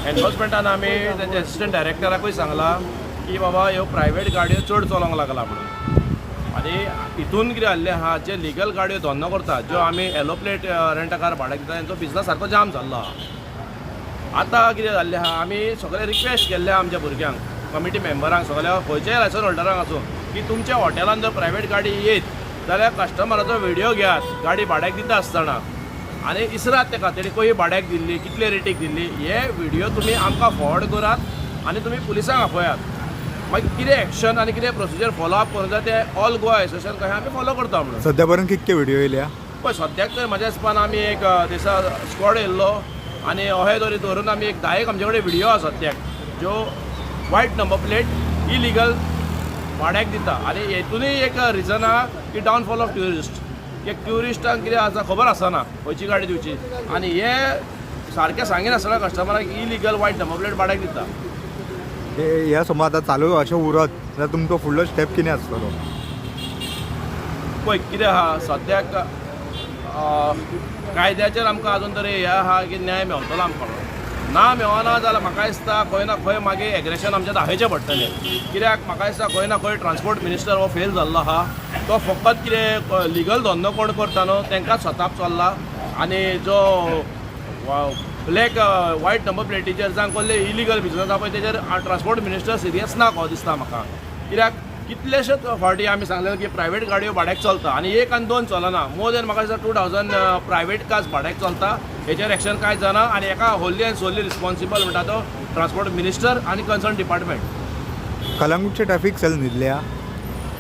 एनफोर्समेंटान आमी तेंचे असिस्टंट डायरेक्टराकूय सांगला की बाबा ह्यो प्रायवेट गाडयो चड चलोवंक लागला म्हणून आनी हितून कितें जाल्लें आहा जे लिगल गाडयो धंदो करतात ज्यो आमी एलोप्लेट रेंटाकार भाड्याक दिता तेंचो बिजनस सारको जाम जाल्लो आहा। आतां कितें जाल्लें आहा आमी सगळे रिक्वेस्ट केल्ले आहा आमच्या भुरग्यांक कमिटी मेंबरांक सगळ्या खंयच्याय लायसन होल्डरांक आसूं की तुमच्या हॉटेलान जर प्रायवेट गाडी येत जाल्यार कस्टमराचो व्हिडिओ घेयात गाडी भाड्याक दिता आसतना आनी इसरात तेका तेणी खंय भाड्याक दिल्ली कितले रेटीक दिल्ली हे व्हिडिओ तुमी आमकां फॉर्वर्ड करात आनी तुमी पुलिसांक आपयात मागीर कितें एक्शन आनी कितें प्रोसिजर फॉलो अप करूं जाय ते ऑल गोवा एसोसिएशन कशें आमी फॉलो करता म्हणून सध्या पर्यंत कितके व्हिडिओ येयल्या पळय सद्याक तर म्हाज्या हिसपान आमी एक दिसा स्क्वॉड येयल्लो आनी अहे तरी धरून आमी एक 10 आमचे कडेन व्हिडिओ आसा सद्याक ज्यो वायट नंबर प्लेट इलिगल भाड्याक दिता आनी हेतूनय एक रिजन आहा की डावनफॉल ऑफ ट्युरिस्ट की ट्युरिस्टांक कितें आसा खबर आसना खंयची गाडी दिवची आनी हे सारकें सांगिनासतना कस्टमराक इलिगल वायट नंबर प्लेट भाड्याक दिता। ह्या समज आतां चालू अशें उरत जाल्यार तुमचो फुडलो स्टेप कितें आसतलो? पळय कितें आहा सद्याक कायद्याचेर आमकां अजून तरी हें आहा की न्याय मेळटलो आमकां ना मेळना जाल्यार म्हाका दिसता खंय ना खंय मागीर एग्रेशन आमचें दाखयचें पडटलें कित्याक म्हाका दिसता खंय ना खंय ट्रान्सपोर्ट मिनिस्टर हो फेल जाल्लो आहा तो फकत कितें लिगल धंदो कोण करता न्हू तांकांच सताप चल्ला आनी जो ब्लॅक वायट नंबर प्लेटीचेर जावं कसले इलिगल बिजनस आहा पळय तेजेर ट्रान्सपोर्ट मिनिस्टर सिरियस ना हो दिसता म्हाका कित्याक कितलेशेच फावटी आमी सांगलें की प्रायवेट गाडयो भाड्याक चलता आनी 1 आनी 2 चलना मोर देन म्हाका दिसता 2000 प्रायवेट कार्स भाड्याक चलता हेचेर एक्शन कांय जाना आनी एका होल्ली एंड सोल्ली रिस्पॉन्सिबल म्हणटा तो ट्रान्सपोर्ट मिनिस्टर आनी कन्सर्न डिपार्टमेंट। कलंगूटचे ट्रॅफिक सेल न्हिदल्या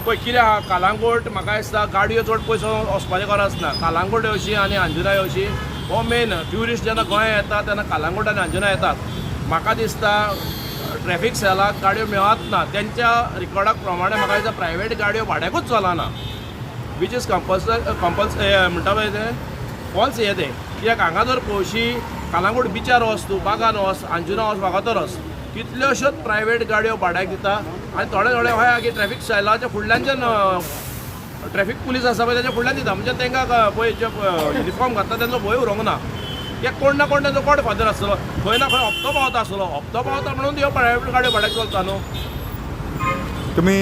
पळय कितें आहा कालांगूट म्हाका दिसता गाडयो चड पयसो वचपाचें गरज ना कालांगूट येवची आनी अंजुना येवची हो मेन ट्युरिस्ट जेन्ना गोंया येतात तेन्ना कालांगूट आनी अंजुना येतात म्हाका दिसता ट्रॅफिक सेलाक गाडयो मेळत ना त्यांच्या रिकॉर्डाक प्रमाणे म्हाका दिसता प्रायवेट गाडयो भाड्याकूच चलना वीच इज कंपल्सरी म्हणटा पळय ते फॉल्स हे ते कित्याक हांगा जर पळोवशी कालांगूट बिचार वच तूं बागान वच अंजुना वच वागातोर वच कितल्योश्योच प्रायवेट गाडयो भाड्याक दिता आनी थोडे थोडे अशें की ट्रॅफिक सेलाच्या फुडल्यानच्यान ट्रॅफिक पुलीस आसा पळय तेच्या फुडल्यान दिता म्हणजे तांकां पळय जे युनिफॉर्म घातला तेंचो भंय उरोंक ना कित्याक कोण ना कोण तेंचो कोड फादर आसतलो खंय ना खंय हप्तो पावता आसतलो हप्तो पावता म्हणून ह्यो प्रायवेट गाडयो भाड्याक चलता न्हू। तुमी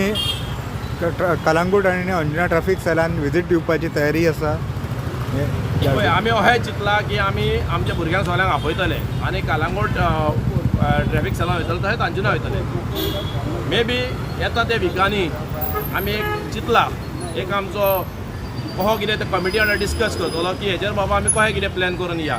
कलंगूट आनी अंजुना ट्रॅफिक सेलान विजीट दिवपाची तयारी आसा? पळय आमी अशें चिंतला की आमी आमच्या भुरग्यांक सगळ्यांक आपयतले आनी कलंगूट ट्रॅफिक सेलान वयतले तशेंच अंजुना वयतले मे बी येता त्या विकांनी आमी एक चिंतला एक आमचो कहो कितें ते कमिटी वांगडा डिस्कस करतलो की हेजेर बाबा आमी कशें कितें प्लॅन करून या